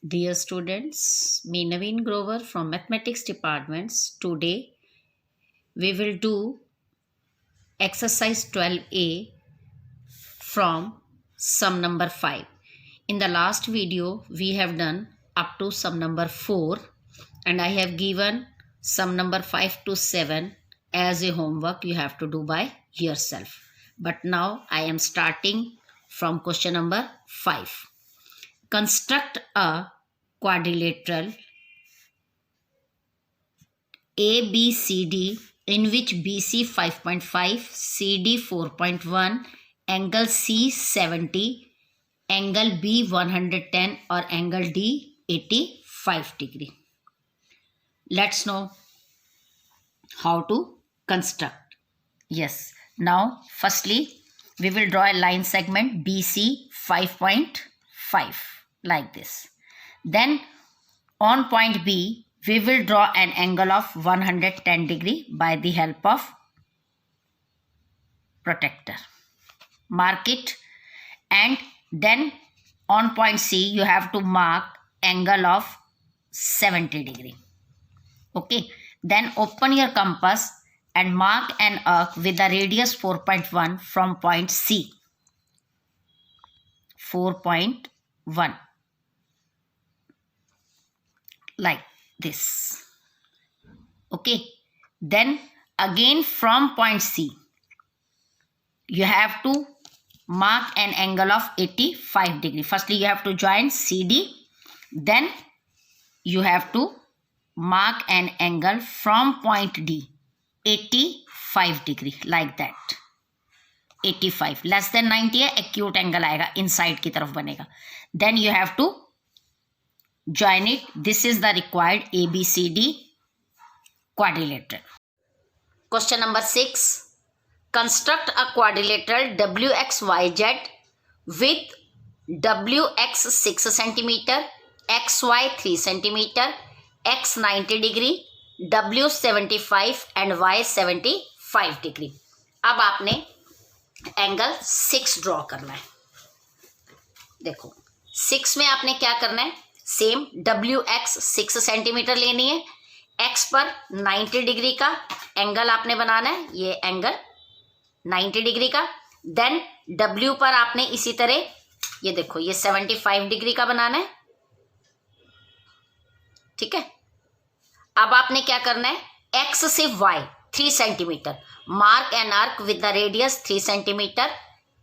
Dear students, me Naveen Grover from Mathematics Departments. Today we will do exercise 12a from sum number 5. In the last video we have done up to sum number 4 and I have given sum number 5 to 7 as a homework you have to do by yourself. But now I am starting from question number 5. Construct a quadrilateral ABCD in which BC 5.5, CD 4.1, angle C 70, angle B 110 or angle D 85 degree. Let's know how to construct. Yes, now firstly we will draw a line segment BC 5.5 like this. Then on point B we will draw an angle of 110 degree by the help of protractor. Mark it, and then on point C you have to mark angle of 70 degree. Okay, then open your compass and mark an arc with the radius 4.1 from point C. 4.1 like this. Okay, then again from point C you have to mark an angle of 85 degree. Firstly you have to join CD, then you have to mark an angle from point D 85 degree like that. 85 less than 90 है, acute angle आएगा, inside की तरफ बनेगा. Then you have to join it. This is the required ABCD quadrilateral. Question number 6. Construct a quadrilateral WXYZ with WX 6 cm, XY 3 cm, X 90 degree, W 75 and Y 75 degree. अब आपने angle 6 draw करना है. देखो 6 में आपने क्या करना है, सेम WX 6 सेंटीमीटर लेनी है, X पर 90 डिग्री का एंगल आपने बनाना है, ये एंगल 90 डिग्री का. देन W पर आपने इसी तरह ये देखो ये 75 डिग्री का बनाना है. ठीक है, अब आपने क्या करना है, X से Y 3 centimetre, mark an arc with the radius 3 centimetre.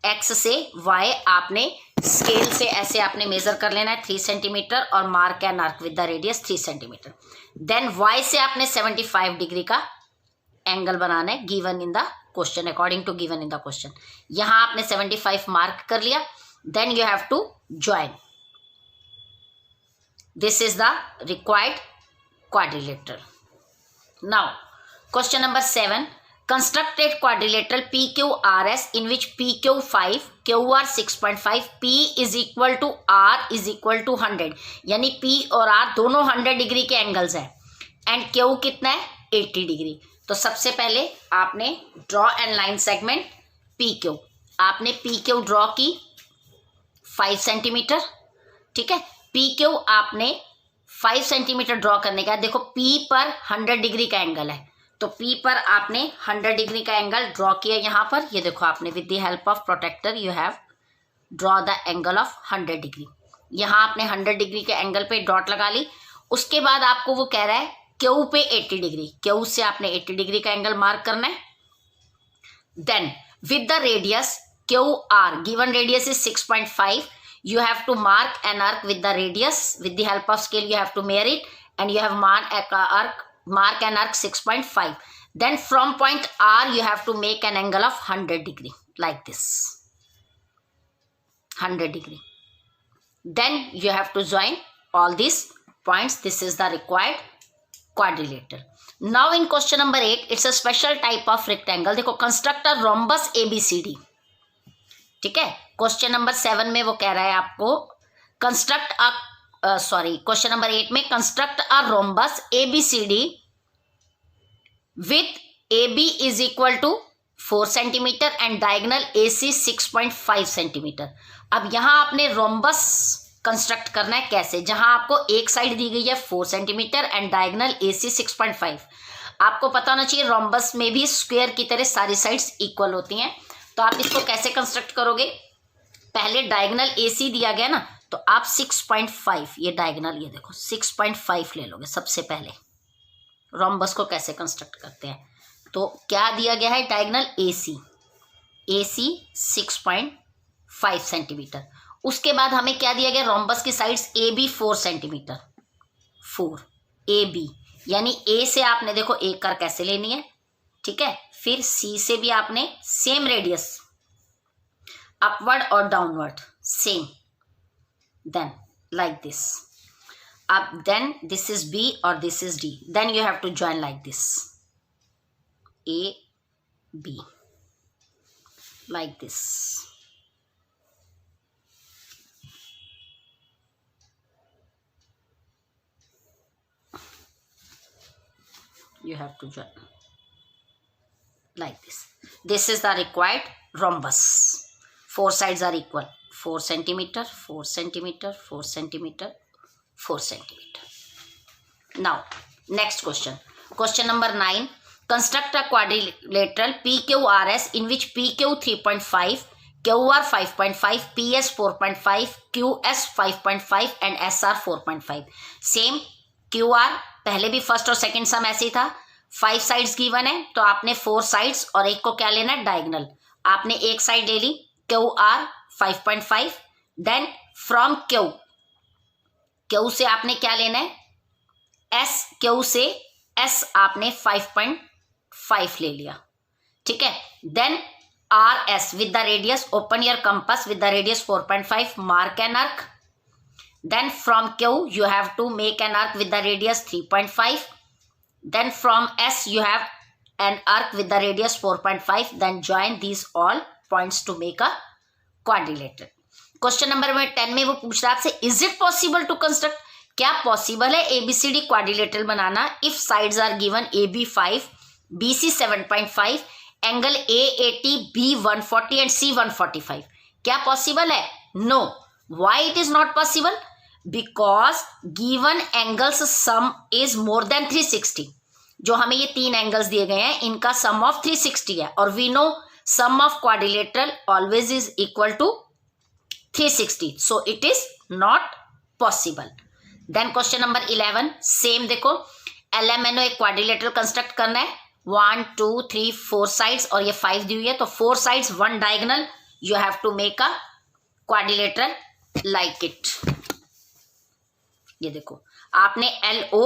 X से Y आपने स्केल से ऐसे आपने मेजर कर लेना है 3 सेंटीमीटर और mark an arc with the radius 3 centimetre. Then Y से आपने 75 डिग्री का एंगल बनाना है given in the question, according to given in the question. यहां आपने 75 मार्क कर लिया. Then you have to join. This is the required quadrilateral. Now question number 7. Construct a quadrilateral PQRS in which PQ 5, QR 6.5, P is equal to R is equal to 100. यानी P और R दोनों 100 degree के angles हैं and Q कितना है 80 degree. तो सबसे पहले आपने draw and line segment PQ. आपने PQ ड्रॉ की 5 सेंटीमीटर. ठीक है, PQ आपने 5 सेंटीमीटर ड्रॉ करने का. देखो P पर 100 डिग्री का एंगल है, तो P पर आपने 100 डिग्री का एंगल ड्रॉ किया. यहाँ पर ये देखो आपने with the help of protractor you have draw the angle of 100 degree. यहाँ आपने 100 डिग्री के एंगल पे डॉट लगा ली. उसके बाद आपको वो कह रहा है Q पे 80 डिग्री, Q से आपने 80 डिग्री का एंगल मार्क करना है. Then with the radius QR, given radius is 6.5, you have to mark an arc with the radius. With the help of scale you have to measure it and you have mark an arc 6.5. Then from point R you have to make an angle of 100 degree like this, 100 degree. Then you have to join all these points. This is the required quadrilateral. Now in question number 8, it's a special type of rectangle. देखो construct a rhombus ABCD. ठीक है, question number 7 में वो कह रहा है आपको construct question number 8 में construct a rhombus ABCD with AB is equal to 4 centimetre and diagonal AC 6.5 centimetre. अब यहाँ आपने रोम्बस कंस्ट्रक्ट करना है। कैसे? जहां आपको एक साइड दी गई है 4 सेंटीमीटर एंड डायगोनल AC 6.5। आपको पता होना चाहिए रोम्बस में भी स्क्वायर की तरह सारी साइड्स इक्वल होती हैं। तो आप इसको कैसे कंस्ट्रक्ट करोगे? पहले डायगोनल AC दिया गया ना, तो आप 6.5 ये डायगोनल, ये देखो 6.5 ले लोगे। सबसे पहले रोम्बस को कैसे कंस्ट्रक्ट करते हैं, तो क्या दिया गया है? Diagonal AC 6.5 centimetre. उसके बाद हमें क्या दिया गया? रोम्बस की साइड्स AB 4 सेंटीमीटर, 4 AB, यानी A से आपने देखो एक कर कैसे लेनी है, ठीक है। फिर C से भी आपने सेम रेडियस, अपवर्ड और downward same, then like this. अब देन दिस इज B और this is D, then you have to join like this, AB, like this. You have to join like this. This is the required rhombus. 4 sides are equal, 4 centimeter, 4 centimeter, 4 centimeter, 4 centimeter. Now next question, question number 9. Construct a quadrilateral PQRS in which PQ 3.5, QR 5.5, PS 4.5, QS 5.5 and SR 4.5. Same QR पहले भी first और second सम ऐसे ही था। 5 sides given है तो आपने 4 sides और एक को क्या लेना है? डायगोनल। आपने एक साइड ले ली QR 5.5, देन फ्रॉम Q से आपने क्या लेना है? S, Q से S आपने 5.5 ले लिया, ठीक है। Then RS with the radius, open your compass with the radius 4.5, mark an arc. Then from Q you have to make an arc with the radius 3.5. Then from S you have an arc with the radius 4.5. Then join these all points to make a quadrilateral. Question number 10 में वो पूछ रहा है आपसे, is it possible to construct, क्या possible है ABCD quadrilateral बनाना if sides are given AB 5, BC 7.5, angle AAT B 140 and C 145? क्या पॉसिबल है? No. Why it is not possible? Because given angles sum is more than 360। जो हमें ये 3 angles दिए गए हैं इनका सम ऑफ 360 है, और we know sum of quadrilateral always is equal to 360, so it is not possible. Then question number 11, same देखो, LMNO एक क्वाड्रिलेटरल कंस्ट्रक्ट करना है, 1 2 3 4 साइड्स और ये 5 दी हुई है, तो 4 sides 1 diagonal, you have to make a quadrilateral like it. ये देखो आपने LO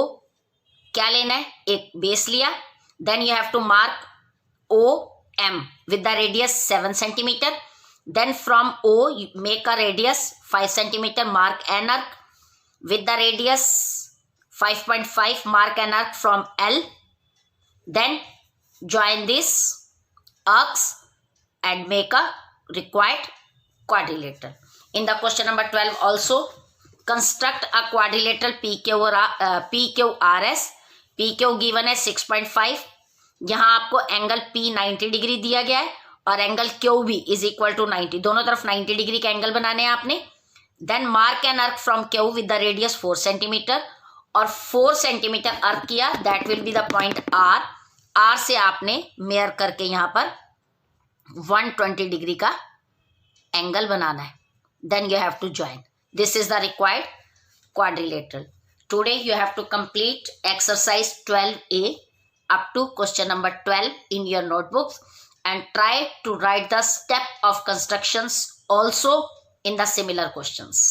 क्या लेना है? एक बेस लिया, then you have to mark OM with the radius 7 centimetre, then from O you make a radius 5 centimeter, mark an arc with the radius 5.5, mark an arc from L, then join this arcs and make a required quadrilateral. In the question number 12 also, construct a quadrilateral PQRS. PQ given है 6.5, यहाँ आपको angle P 90 degree दिया गया है और angle QB is equal to 90, दोनों तरफ 90 degree के एंगल बनाने हैं आपने। देन मार्क एन अर्क from Q with the radius 4 centimetre, और 4 सेंटीमीटर अर्क किया, that will be the point R। R से आपने मेयर करके यहाँ पर 120 डिग्री का एंगल बनाना है। Then you have to join, this is the required quadrilateral. Today you have to complete exercise 12A up to question number 12 in your notebooks, and try to write the step of constructions also in the similar questions.